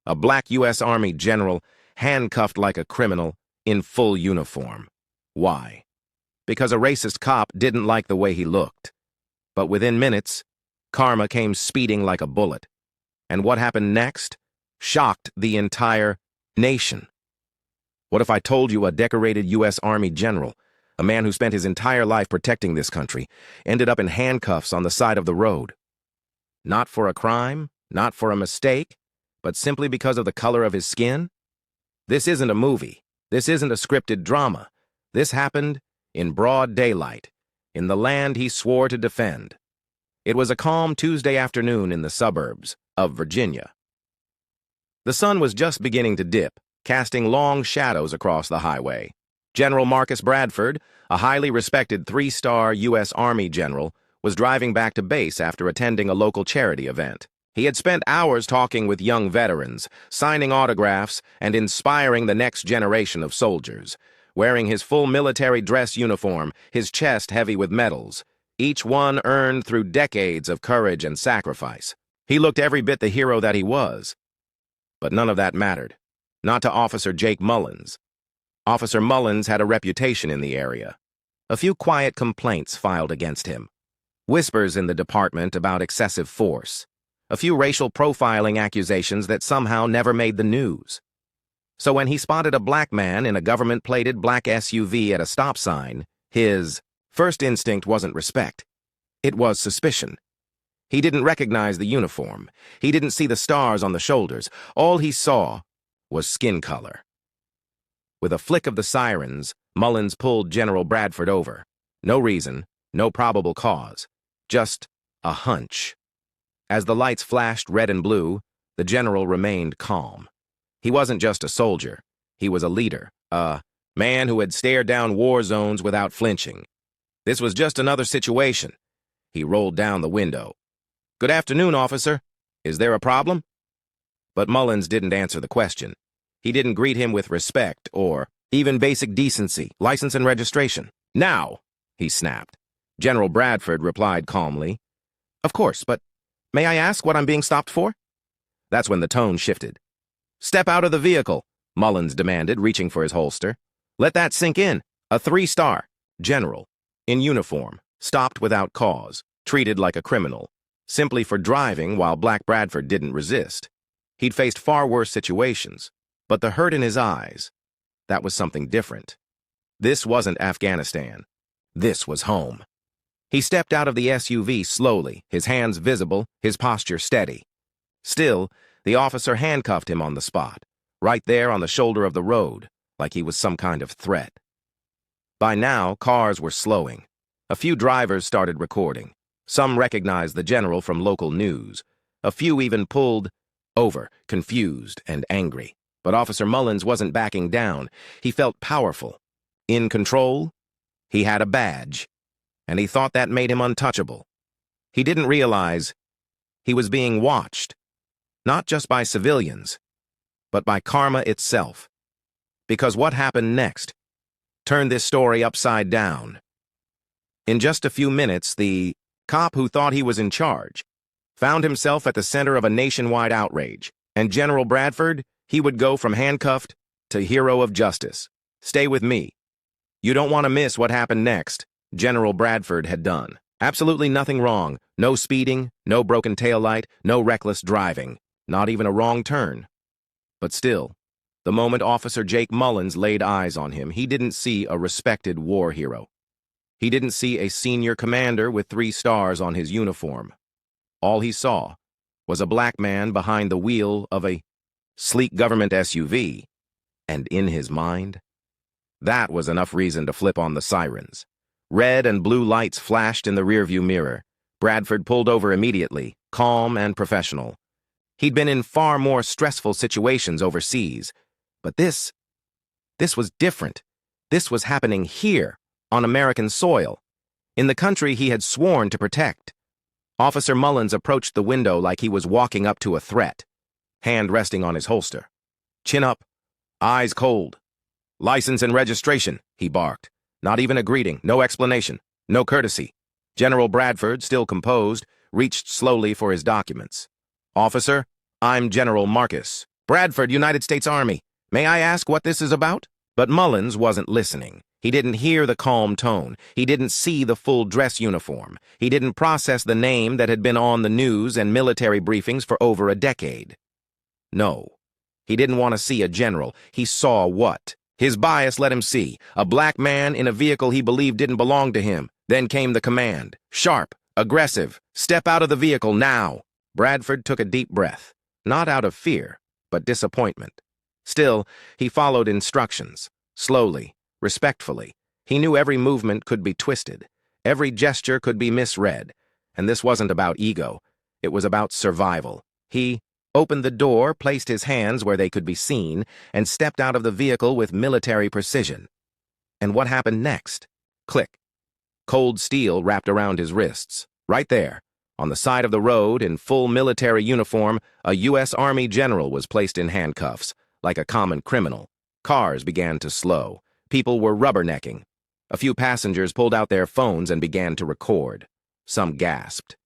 A black U.S. Army general handcuffed like a criminal in full uniform. Why? Because a racist cop didn't like the way he looked. But within minutes, karma came speeding like a bullet. And what happened next shocked the entire nation. What if I told you a decorated U.S. Army general, a man who spent his entire life protecting this country, ended up in handcuffs on the side of the road? Not for a crime, not for a mistake, but simply because of the color of his skin? This isn't a movie. This isn't a scripted drama. This happened in broad daylight, in the land he swore to defend. It was a calm Tuesday afternoon in the suburbs of Virginia. The sun was just beginning to dip, casting long shadows across the highway. General Marcus Bradford, a highly respected three-star U.S. Army general, was driving back to base after attending a local charity event. He had spent hours talking with young veterans, signing autographs, and inspiring the next generation of soldiers. Wearing his full military dress uniform, his chest heavy with medals, each one earned through decades of courage and sacrifice. He looked every bit the hero that he was. But none of that mattered. Not to Officer Jake Mullins. Officer Mullins had a reputation in the area. A few quiet complaints filed against him. Whispers in the department about excessive force. A few racial profiling accusations that somehow never made the news. So when he spotted a black man in a government-plated black SUV at a stop sign, his first instinct wasn't respect. It was suspicion. He didn't recognize the uniform. He didn't see the stars on the shoulders. All he saw was skin color. With a flick of the sirens, Mullins pulled General Bradford over. No reason, no probable cause. Just a hunch. As the lights flashed red and blue, the general remained calm. He wasn't just a soldier. He was a leader, a man who had stared down war zones without flinching. This was just another situation. He rolled down the window. "Good afternoon, officer. Is there a problem?" But Mullins didn't answer the question. He didn't greet him with respect or even basic decency, license and registration. "Now," he snapped. General Bradford replied calmly, "Of course, but may I ask what I'm being stopped for?" That's when the tone shifted. "Step out of the vehicle," Mullins demanded, reaching for his holster. "Let that sink in. A three-star general, in uniform, stopped without cause, treated like a criminal, simply for driving while Black Bradford didn't resist. He'd faced far worse situations, but the hurt in his eyes, that was something different. This wasn't Afghanistan. This was home. He stepped out of the SUV slowly, his hands visible, his posture steady. Still, the officer handcuffed him on the spot, right there on the shoulder of the road, like he was some kind of threat. By now, cars were slowing. A few drivers started recording. Some recognized the general from local news. A few even pulled over, confused and angry. But Officer Mullins wasn't backing down. He felt powerful. In control. He had a badge. And he thought that made him untouchable. He didn't realize he was being watched. Not just by civilians, but by karma itself. Because what happened next turned this story upside down. In just a few minutes, the cop who thought he was in charge found himself at the center of a nationwide outrage, and General Bradford, he would go from handcuffed to hero of justice. Stay with me. You don't want to miss what happened next. General Bradford had done absolutely nothing wrong. No speeding, no broken taillight, no reckless driving, not even a wrong turn. But still, the moment Officer Jake Mullins laid eyes on him, he didn't see a respected war hero. He didn't see a senior commander with 3 stars on his uniform. All he saw was a black man behind the wheel of a sleek government SUV, and in his mind, that was enough reason to flip on the sirens. Red and blue lights flashed in the rearview mirror. Bradford pulled over immediately, calm and professional. He'd been in far more stressful situations overseas, but this was different. This was happening here, on American soil, in the country he had sworn to protect. Officer Mullins approached the window like he was walking up to a threat, hand resting on his holster. Chin up, eyes cold. "License and registration," he barked. Not even a greeting, no explanation, no courtesy. General Bradford, still composed, reached slowly for his documents. "Officer, I'm General Marcus Bradford, United States Army. May I ask what this is about? But Mullins wasn't listening. He didn't hear the calm tone. He didn't see the full dress uniform. He didn't process the name that had been on the news and military briefings for over a decade. No. He didn't want to see a general. He saw what? His bias let him see. A black man in a vehicle he believed didn't belong to him. Then came the command. Sharp, aggressive. Step out of the vehicle now. Bradford took a deep breath. Not out of fear, but disappointment. Still, he followed instructions. Slowly, respectfully. He knew every movement could be twisted. Every gesture could be misread. And this wasn't about ego. It was about survival. He opened the door, placed his hands where they could be seen, and stepped out of the vehicle with military precision. And what happened next? Click. Cold steel wrapped around his wrists. Right there, on the side of the road, in full military uniform, a U.S. Army general was placed in handcuffs, like a common criminal. Cars began to slow. People were rubbernecking. A few passengers pulled out their phones and began to record. Some gasped.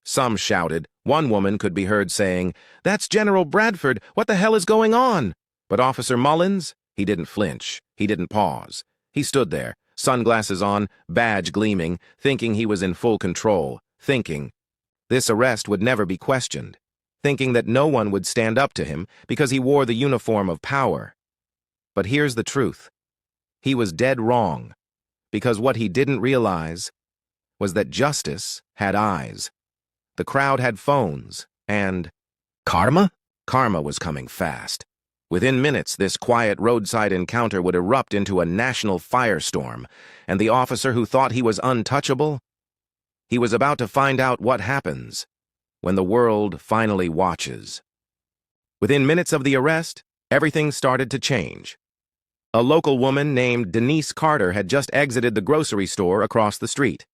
Some shouted. One woman could be heard saying, "That's General Bradford. What the hell is going on?" But Officer Mullins, he didn't flinch. He didn't pause. He stood there, sunglasses on, badge gleaming, thinking he was in full control, thinking this arrest would never be questioned, thinking that no one would stand up to him because he wore the uniform of power. But here's the truth. He was dead wrong, because what he didn't realize was that justice had eyes. The crowd had phones, and karma? Karma was coming fast. Within minutes, this quiet roadside encounter would erupt into a national firestorm, and the officer who thought he was untouchable, he was about to find out what happens when the world finally watches. Within minutes of the arrest, everything started to change. A local woman named Denise Carter had just exited the grocery store across the street.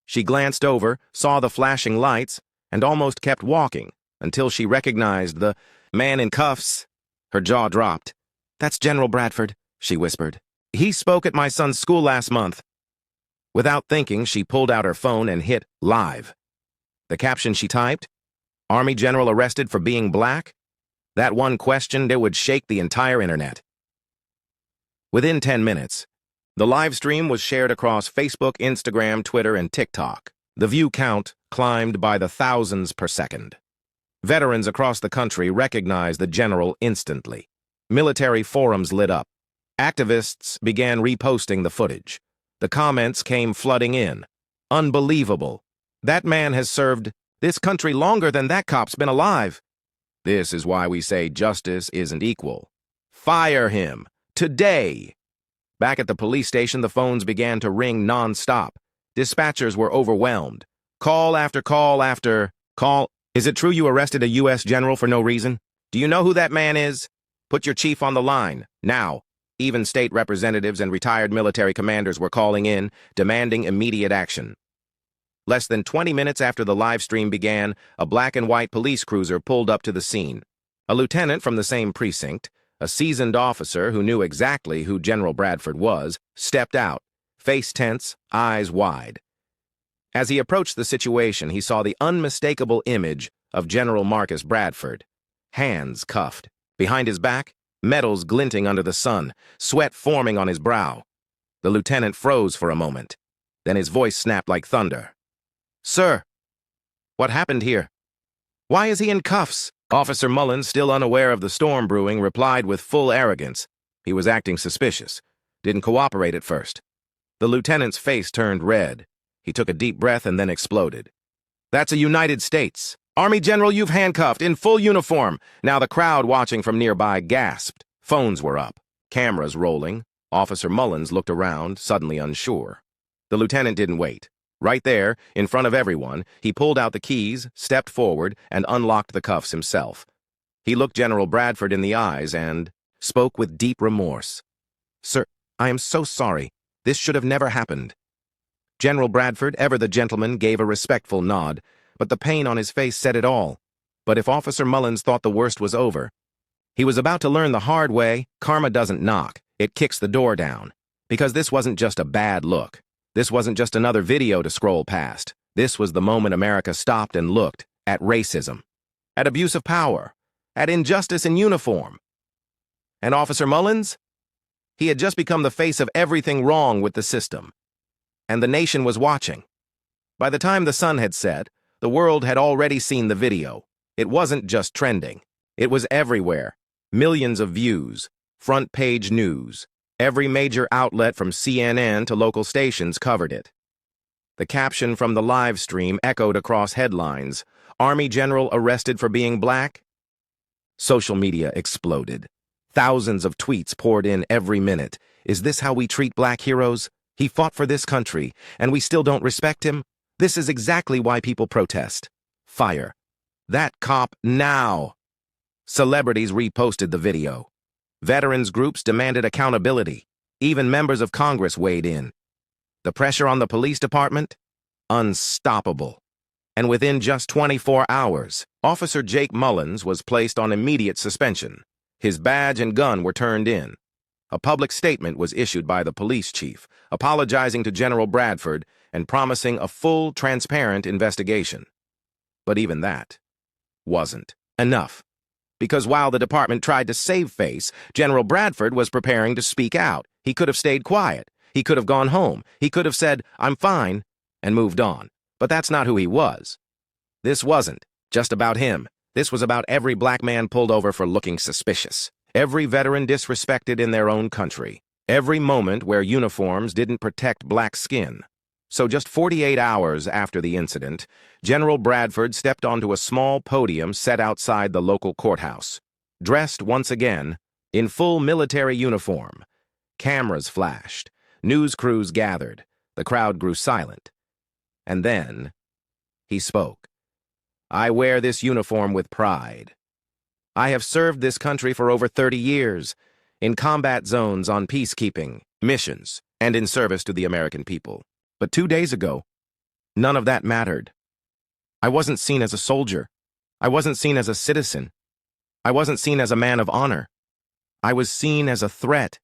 She glanced over, saw the flashing lights, and almost kept walking until she recognized the man in cuffs. Her jaw dropped. "That's General Bradford," she whispered. "He spoke at my son's school last month." Without thinking, she pulled out her phone and hit live. The caption she typed, "Army General arrested for being black?" That one question, it would shake the entire internet. Within 10 minutes, the live stream was shared across Facebook, Instagram, Twitter, and TikTok. The view count climbed by the thousands per second. Veterans across the country recognized the general instantly. Military forums lit up. Activists began reposting the footage. The comments came flooding in. "Unbelievable. That man has served this country longer than that cop's been alive." This is why we say justice isn't equal. Fire him. Today. Back at the police station, the phones began to ring non-stop. Dispatchers were overwhelmed. Call after call after call. "Is it true you arrested a U.S. general for no reason? Do you know who that man is? Put your chief on the line, now." Even state representatives and retired military commanders were calling in, demanding immediate action. Less than 20 minutes after the live stream began, a black and white police cruiser pulled up to the scene. A lieutenant from the same precinct, a seasoned officer who knew exactly who General Bradford was, stepped out, face tense, eyes wide. As he approached the situation, he saw the unmistakable image of General Marcus Bradford, hands cuffed. Behind his back, metals glinting under the sun, sweat forming on his brow. The lieutenant froze for a moment. Then his voice snapped like thunder. "Sir, what happened here? Why is he in cuffs?" Officer Mullins, still unaware of the storm brewing, replied with full arrogance. He was acting suspicious. Didn't cooperate at first. The lieutenant's face turned red. He took a deep breath and then exploded. "That's a United States Army general you've handcuffed, in full uniform." Now the crowd watching from nearby gasped. Phones were up, cameras rolling. Officer Mullins looked around, suddenly unsure. The lieutenant didn't wait. Right there, in front of everyone, he pulled out the keys, stepped forward, and unlocked the cuffs himself. He looked General Bradford in the eyes and spoke with deep remorse. "Sir, I am so sorry. This should have never happened." General Bradford, ever the gentleman, gave a respectful nod, but the pain on his face said it all. But if Officer Mullins thought the worst was over, he was about to learn the hard way. Karma doesn't knock, it kicks the door down. Because this wasn't just a bad look. This wasn't just another video to scroll past. This was the moment America stopped and looked at racism, at abuse of power, at injustice in uniform. And Officer Mullins? He had just become the face of everything wrong with the system. And the nation was watching. By the time the sun had set, the world had already seen the video. It wasn't just trending. It was everywhere. Millions of views, front-page news. Every major outlet from CNN to local stations covered it. The caption from the live stream echoed across headlines. Army general arrested for being black? Social media exploded. Thousands of tweets poured in every minute. Is this how we treat black heroes? He fought for this country, and we still don't respect him? This is exactly why people protest. Fire. That cop now. Celebrities reposted the video. Veterans groups demanded accountability. Even members of Congress weighed in. The pressure on the police department? Unstoppable. And within just 24 hours, Officer Jake Mullins was placed on immediate suspension. His badge and gun were turned in. A public statement was issued by the police chief, apologizing to General Bradford and promising a full, transparent investigation. But even that wasn't enough. Because while the department tried to save face, General Bradford was preparing to speak out. He could have stayed quiet. He could have gone home. He could have said, "I'm fine," and moved on. But that's not who he was. This wasn't just about him. This was about every black man pulled over for looking suspicious. Every veteran disrespected in their own country. Every moment where uniforms didn't protect black skin. So just 48 hours after the incident, General Bradford stepped onto a small podium set outside the local courthouse. Dressed once again in full military uniform. Cameras flashed. News crews gathered. The crowd grew silent. And then he spoke. "I wear this uniform with pride. I have served this country for over 30 years, in combat zones on peacekeeping, missions, and in service to the American people. But 2 days ago, none of that mattered. I wasn't seen as a soldier. I wasn't seen as a citizen. I wasn't seen as a man of honor. I was seen as a threat,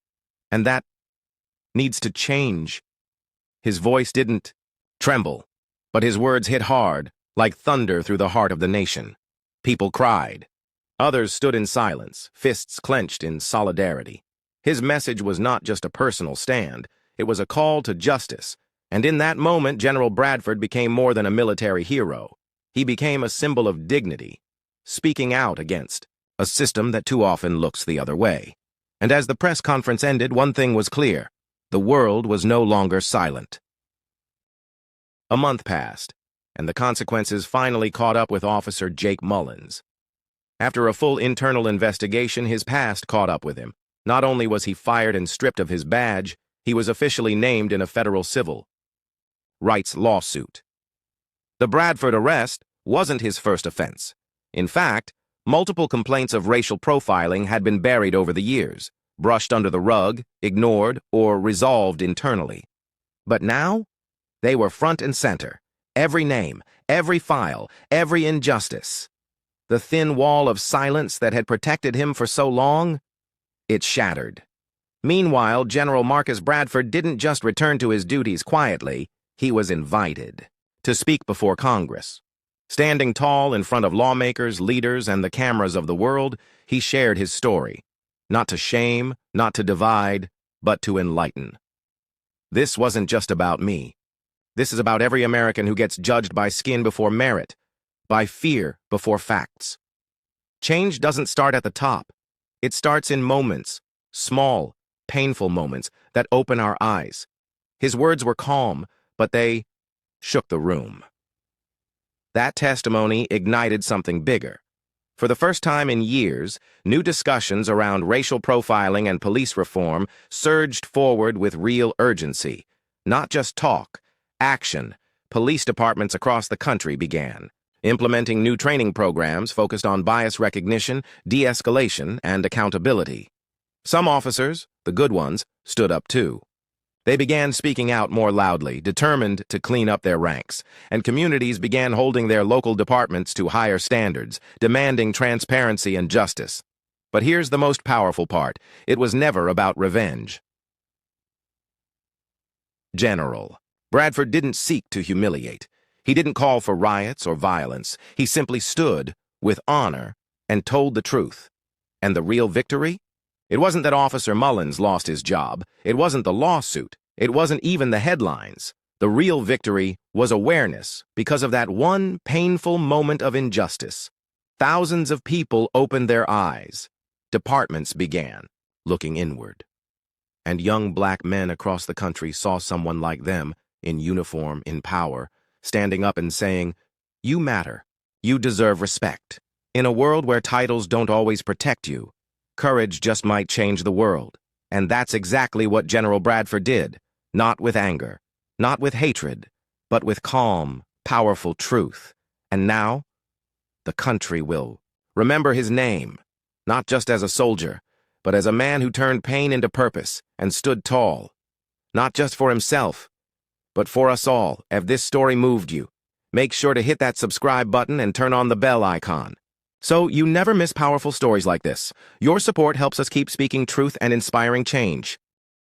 and that needs to change." His voice didn't tremble, but his words hit hard, like thunder through the heart of the nation. People cried. Others stood in silence, fists clenched in solidarity. His message was not just a personal stand. It was a call to justice. And in that moment, General Bradford became more than a military hero. He became a symbol of dignity, speaking out against a system that too often looks the other way. And as the press conference ended, one thing was clear. The world was no longer silent. A month passed, and the consequences finally caught up with Officer Jake Mullins. After a full internal investigation, his past caught up with him. Not only was he fired and stripped of his badge, he was officially named in a federal civil rights lawsuit. The Bradford arrest wasn't his first offense. In fact, multiple complaints of racial profiling had been buried over the years, brushed under the rug, ignored, or resolved internally. But now, they were front and center. Every name, every file, every injustice. The thin wall of silence that had protected him for so long, it shattered. Meanwhile, General Marcus Bradford didn't just return to his duties quietly. He was invited to speak before Congress. Standing tall in front of lawmakers, leaders, and the cameras of the world, he shared his story. Not to shame, not to divide, but to enlighten. This wasn't just about me. This is about every American who gets judged by skin before merit, by fear before facts. Change doesn't start at the top. It starts in moments, small, painful moments that open our eyes. His words were calm, but they shook the room. That testimony ignited something bigger. For the first time in years, new discussions around racial profiling and police reform surged forward with real urgency. Not just talk, action. Police departments across the country began implementing new training programs focused on bias recognition, de-escalation, and accountability. Some officers, the good ones, stood up too. They began speaking out more loudly, determined to clean up their ranks, and communities began holding their local departments to higher standards, demanding transparency and justice. But here's the most powerful part. It was never about revenge. General Bradford didn't seek to humiliate. He didn't call for riots or violence. He simply stood with honor and told the truth. And the real victory? It wasn't that Officer Mullins lost his job. It wasn't the lawsuit. It wasn't even the headlines. The real victory was awareness because of that one painful moment of injustice. Thousands of people opened their eyes. Departments began looking inward. And young black men across the country saw someone like them, in uniform, in power, standing up and saying, "You matter. You deserve respect." In a world where titles don't always protect you, courage just might change the world. And that's exactly what General Bradford did. Not with anger, not with hatred, but with calm, powerful truth. And now, the country will remember his name, not just as a soldier, but as a man who turned pain into purpose and stood tall. Not just for himself, but for us all. If this story moved you, make sure to hit that subscribe button and turn on the bell icon, so you never miss powerful stories like this. Your support helps us keep speaking truth and inspiring change.